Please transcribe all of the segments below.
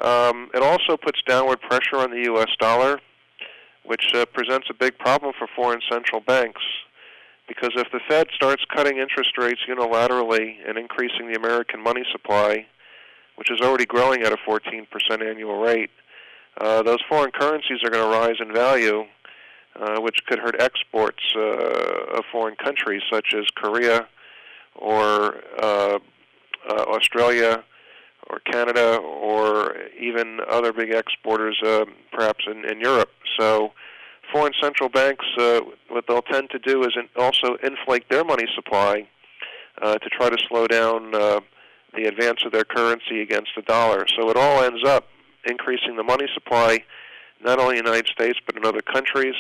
It also puts downward pressure on the U.S. dollar, which presents a big problem for foreign central banks. Because if the Fed starts cutting interest rates unilaterally and increasing the American money supply, which is already growing at a 14% annual rate, those foreign currencies are going to rise in value, which could hurt exports of foreign countries such as Korea or Australia or Canada or even other big exporters perhaps in Europe. So foreign central banks, what they'll tend to do is also inflate their money supply to try to slow down the advance of their currency against the dollar. So it all ends up increasing the money supply, not only in the United States but in other countries,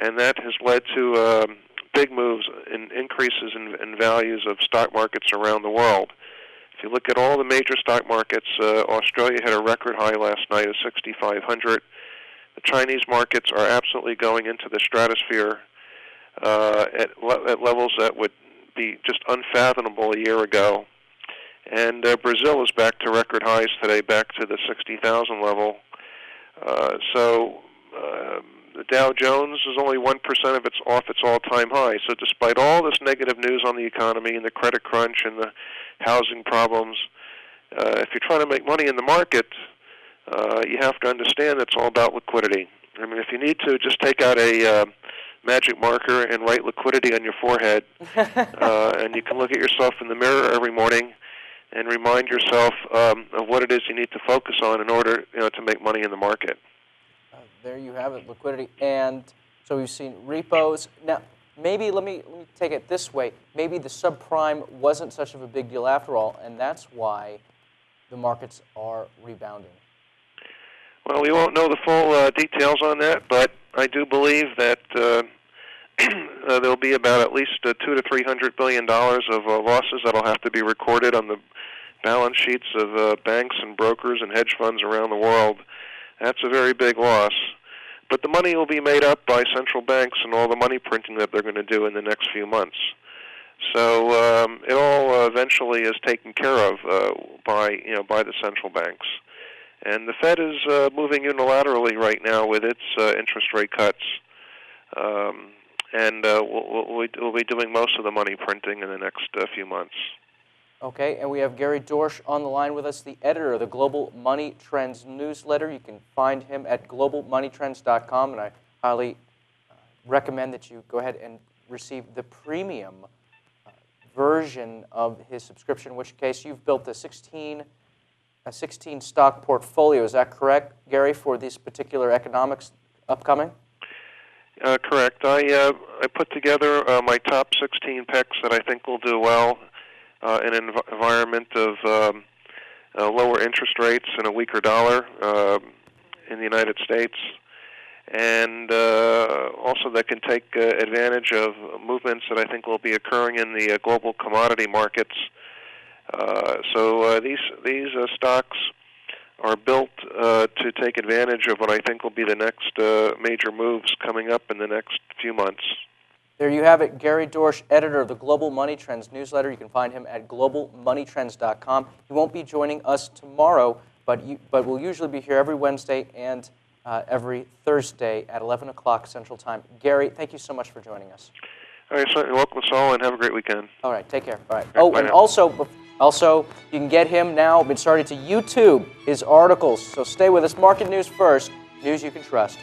and that has led to big moves in increases in values of stock markets around the world. If you look at all the major stock markets, Australia had a record high last night of 6,500. The Chinese markets are absolutely going into the stratosphere at levels that would be just unfathomable a year ago. And Brazil is back to record highs today, back to the 60,000 level. So the Dow Jones is only 1% off its all-time high. So despite all this negative news on the economy and the credit crunch and the housing problems, if you're trying to make money in the market, you have to understand it's all about liquidity. I mean, if you need to, just take out a magic marker and write liquidity on your forehead, and you can look at yourself in the mirror every morning and remind yourself of what it is you need to focus on in order to make money in the market. There you have it, liquidity. And so we've seen repos. Now, maybe let me take it this way. Maybe the subprime wasn't such of a big deal after all, and that's why the markets are rebounding. Well, we won't know the full details on that, but I do believe that there'll be about at least $200 to $300 billion of losses that'll have to be recorded on the balance sheets of banks and brokers and hedge funds around the world. That's a very big loss. But the money will be made up by central banks and all the money printing that they're going to do in the next few months. So it all eventually is taken care of by the central banks. And the Fed is moving unilaterally right now with its interest rate cuts, and we'll be doing most of the money printing in the next few months. Okay, and we have Gary Dorsch on the line with us, the editor of the Global Money Trends newsletter. You can find him at globalmoneytrends.com, and I highly recommend that you go ahead and receive the premium version of his subscription, in which case you've built a 16 stock portfolio. Is that correct, Gary, for these particular economics upcoming? Correct. I put together my top 16 picks that I think will do well in an environment of lower interest rates and a weaker dollar in the United States, and also that can take advantage of movements that I think will be occurring in the global commodity markets. So these stocks are built to take advantage of what I think will be the next major moves coming up in the next few months. There you have it, Gary Dorsch, editor of the Global Money Trends newsletter. You can find him at globalmoneytrends.com. He won't be joining us tomorrow, but we'll usually be here every Wednesday and every Thursday at 11 o'clock Central Time. Gary, thank you so much for joining us. All right, so welcome, Saul, and have a great weekend. All right, take care. All right. All right, and also, you can get him now. Been started to YouTube his articles. So stay with us. Market news first. News you can trust.